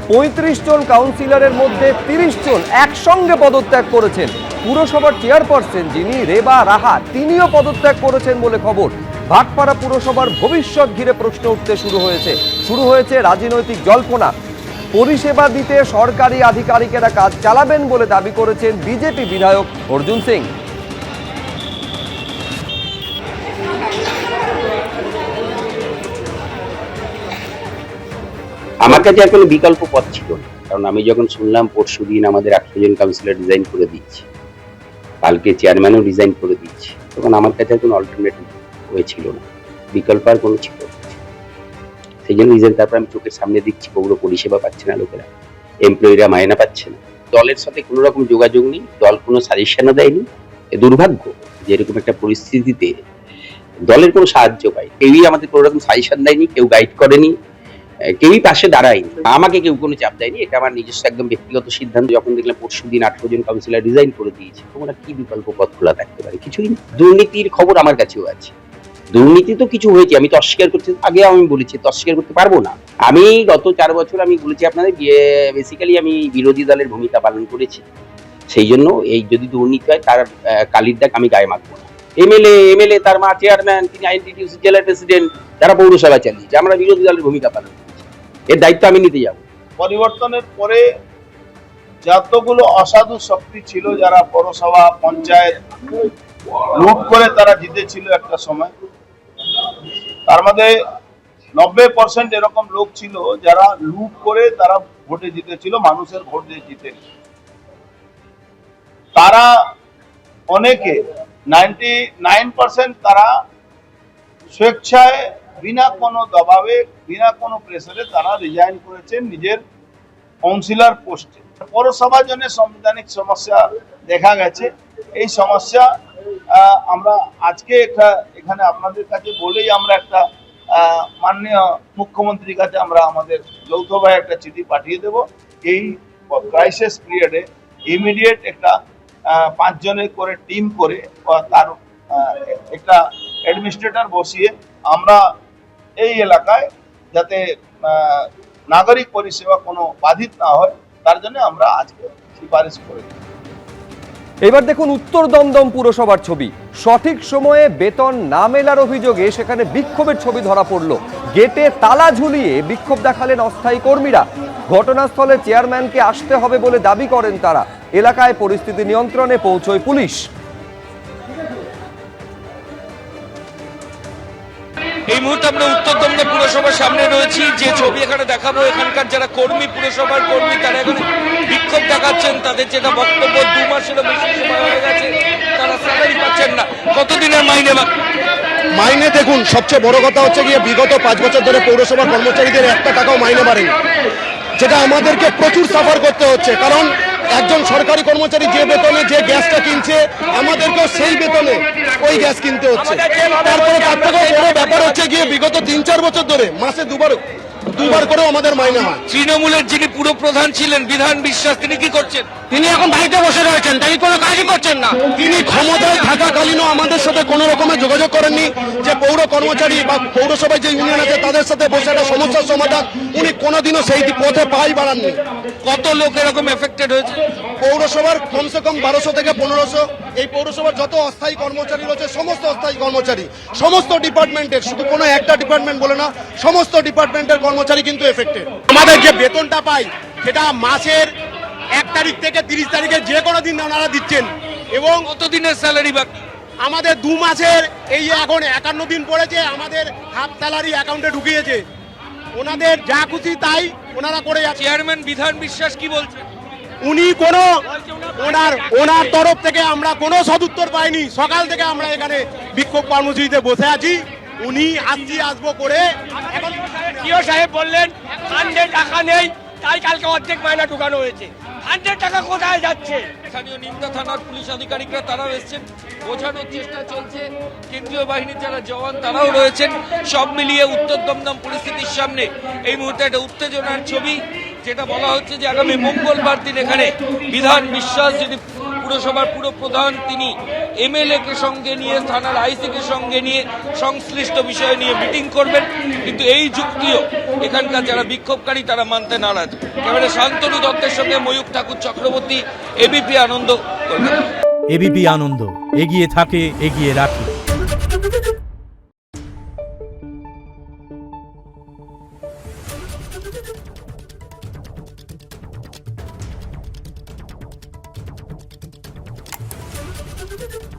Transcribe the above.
35 জন কাউন্সিলরের মধ্যে 30 জন একসঙ্গে পদত্যাগ করেছেন। পুরসভার চেয়ারপারসন যিনি রেবা রাহা তিনিও পদত্যাগ করেছেন বলে খবর। ভাটপাড়া পুরসভার ভবিষ্যৎ ঘিরে প্রশ্ন উঠতে শুরু হয়েছে রাজনৈতিক জল্পনা। পরিষেবা দিতে সরকারি আধিকারিকেরা কাজ চালাবেন বলে দাবি করেছেন বিজেপি বিধায়ক অর্জুন সিং। আমার কাছে আর কোনো বিকল্প পথ ছিল না, কারণ আমি যখন শুনলাম পরশুদিন আমাদের 100 জন কাউন্সিলর রিজাইন করে দিচ্ছে, কালকে চেয়ারম্যানও রিজাইন করে দিচ্ছে, তখন আমার কাছে আর কোনো অল্টারনেটিভ হয়েছিল না, বিকল্প আর কোনো ছিল না। সেই জন্য রিজাইন। তারপর আমি চোখের সামনে দেখছি পৌর পরিষেবা পাচ্ছে না লোকেরা, এমপ্লয়িরা মায়না পাচ্ছে না, দলের সাথে কোনো রকম যোগাযোগ নেই, দল কোনো সাজেশনও দেয়নি। দুর্ভাগ্য যে এরকম একটা পরিস্থিতিতে দলের কোনো সাহায্য পাই, কেউই আমাদের কোনো রকম সাজেশন দেয়নি, কেউ গাইড করেনি, কেউই পাশে দাঁড়ায়নি, আমাকে কেউ কোনো চাপ দেয়নি। এটা আমার নিজস্ব একদম ব্যক্তিগত সিদ্ধান্ত। যখন দেখলাম পরশুদিন 18 জন কাউন্সিলর রিজাইন করে দিয়েছে, তোমরা কি বিকল্প পথ খোলা থাকতে পারে? কিছুই না। দুর্নীতির খবর আমার কাছেও আছে, দুর্নীতি তো কিছু হয়েছে, আমি তো অস্বীকার করতে, আগে আমি বলেছি তো অস্বীকার করতে পারবো না। আমি গত 4 বছর আমি বলেছি আপনাদের, বেসিক্যালি আমি বিরোধী দলের ভূমিকা পালন করেছি। সেই জন্য এই যদি দুর্নীতি হয় তার কালির দাগ আমি গায়ে মাখবো না। এমএলএ তার মা চেয়ারম্যান, তিনি আইএনটিটিউসি জেলার প্রেসিডেন্ট, তারা পৌরসভা চালিয়েছে, আমরা বিরোধী দলের ভূমিকা পালন করেছি, এর দায়িত্ব আমি নিতে যাব। পরিবর্তনের পরে যতগুলো অসাধু শক্তি ছিল, যারা পৌরসভা পঞ্চায়েত লুট করে তারা জিতেছিল একটা সময়, তার মধ্যে 90% এরকম লোক ছিল যারা লুট করে তারা ভোটে জিতেছিল, মানুষের ভোট দিয়ে জিতে। তারা অনেকে 99% তারা স্বেচ্ছায়, বিনা কোনো দবাবে, বিনা কোনো প্রেসারে তারা রিজাইন করেছেন নিজের কাউন্সিলর পোস্টে। পৌরসভার জন্য সাংবিধানিক সমস্যা দেখা গেছে। এই সমস্যা আমরা আজকে এখানে আপনাদের কাছে বলেই আমরা একটা মাননীয় মুখ্যমন্ত্রীর কাছে আমরা আমাদের যৌথভাবে একটা চিঠি পাঠিয়ে দেব। এই ক্রাইসিস পিরিয়ডে ইমিডিয়েট একটা 5 জনের করে টিম করে তার একটা অ্যাডমিনিস্ট্রেটর বসিয়ে আমরা এই এলাকায় যাতে নাগরিক পরিষেবা কোনো বাধিত না হয়, তার জন্য আমরা আজকে সুপারিশ করি। এবার দেখুন উত্তর দমদম পুরসভার ছবি। সঠিক সময়ে বেতন না মেলার অভিযোগে সেখানে বিক্ষোভের ছবি ধরা পড়ল। গেটে তালা ঝুলিয়ে বিক্ষোভ দেখালেন অস্থায়ী কর্মীরা। ঘটনাস্থলে চেয়ারম্যানকে আসতে হবে বলে দাবি করেন তারা। এলাকায় পরিস্থিতি নিয়ন্ত্রণে পৌঁছয় পুলিশ। এই মুহূর্তে আমরা উত্তর দমদম পুরসভার সামনে রয়েছি। যে ছবি এখানে দেখাবো, এখানকার যারা কর্মী, পুরসভার কর্মী, তারা এখানে বিক্ষোভ দেখাচ্ছেন। তাদের যেটা বক্তব্য, 2 মাসেরও বেশি সময় হয়ে গেছে তারা স্যালারি পাচ্ছেন না। কতদিনের মাইনে? মাইনে দেখুন, সবচেয়ে বড় কথা হচ্ছে গিয়ে বিগত 5 বছর ধরে পৌরসভার কর্মচারীদের 1 টাকাও মাইনে বাড়েনি, যেটা আমাদেরকে প্রচুর সাফার করতে হচ্ছে। কারণ একজন সরকারি কর্মচারী যে বেতনে যে গ্যাসটা কিনছে, আমাদেরকেও সেই বেতনে ওই গ্যাস কিনতে হচ্ছে। তারপরে তার থেকেও বড় ব্যাপার হচ্ছে গিয়ে বিগত 3-4 বছর ধরে মাসে দুবার করেও আমাদের মাইনে হয়। তৃণমূলের যিনি পুরো প্রধান ছিলেন বিধান বিশ্বাস, তিনি কি করছেন? তিনি এখন বাড়িতে বসে রয়েছেন, তিনি কোনো কাজই করছেন না। তিনি ক্ষমতায় থাকাকালীনও আমাদের সাথে কোনো রকমের যোগাযোগ করেননি যে পৌর কর্মচারী বা পৌরসভায় যে ইউনিয়ন আছে তাদের সাথে বসে একটা সমস্যার সমাধান, উনি কোনোদিনও সেই পথে পাই বাড়াননি। কত লোক এরকম এফেক্টেড হয়েছে? পৌরসভার কমসে কম 1200 থেকে 1500। এই পৌরসভার যত অস্থায়ী কর্মচারী রয়েছে, সমস্ত অস্থায়ী কর্মচারী, সমস্ত ডিপার্টমেন্টের, শুধু কোনো একটা ডিপার্টমেন্ট বলে না, সমস্ত ডিপার্টমেন্টের কর্মচারী কিন্তু এফেক্টেড। আমাদের যে বেতনটা পাই সেটা মাসের 1 তারিখ থেকে 30 তারিখে যে কোনো দিন ওনারা দিচ্ছেন। এবং কতদিনের স্যালারি বাকি? আমাদের 2 মাসের, এই এখন 51 দিন পড়েছে, আমাদের হাফ স্যালারি অ্যাকাউন্টে ঢুকিয়েছে। ওনাদের যা খুশি তাই ওনারা করে যাচ্ছে। চেয়ারম্যান বিধান বিশ্বাস কি বলছেন? উনি কোনো ওনার তরফ থেকে আমরা কোনো সদুত্তর পাইনি। সকাল থেকে আমরা এখানে বিক্ষোভ কর্মসূচিতে বসে আছি। উনি আসবো করে এখন পিও সাহেব বললেন 100 টাকা নেই, তাই কালকে অর্ধেক মাইনা ঢুকানো হয়েছে। 100 টাকা কোথায় যাচ্ছে? স্থানীয় নিমতা থানার পুলিশ আধিকারিকরা তারাও এসেছেন, বোঝানোর চেষ্টা চলছে। কেন্দ্রীয় বাহিনীর যারা জওয়ান তারাও রয়েছেন। সব মিলিয়ে উত্তর দমদম পরিস্থিতির সামনে এই মুহূর্তে একটা উত্তেজনার ছবি, যেটা বলা হচ্ছে যে আগামী মঙ্গলবার দিন এখানে বিধান বিশ্বাস যিনি পুরসভার পুরপ্রধান তিনি এমএলএ কে সঙ্গে নিয়ে থানার আইসি কে সঙ্গে নিয়ে সংশ্লিষ্ট বিষয় নিয়ে মিটিং করবেন, কিন্তু এই যুক্তিও এখানকার যারা বিক্ষোভকারী তারা মানতে নারাজ। ক্যামেরা শান্তনু দত্তের সঙ্গে ময়ূক ঠাকুর চক্রবর্তী, এবিপি আনন্দ, কলকাতা। এবিপি আনন্দ, এগিয়ে থাকে, এগিয়ে রাখে। Thank you.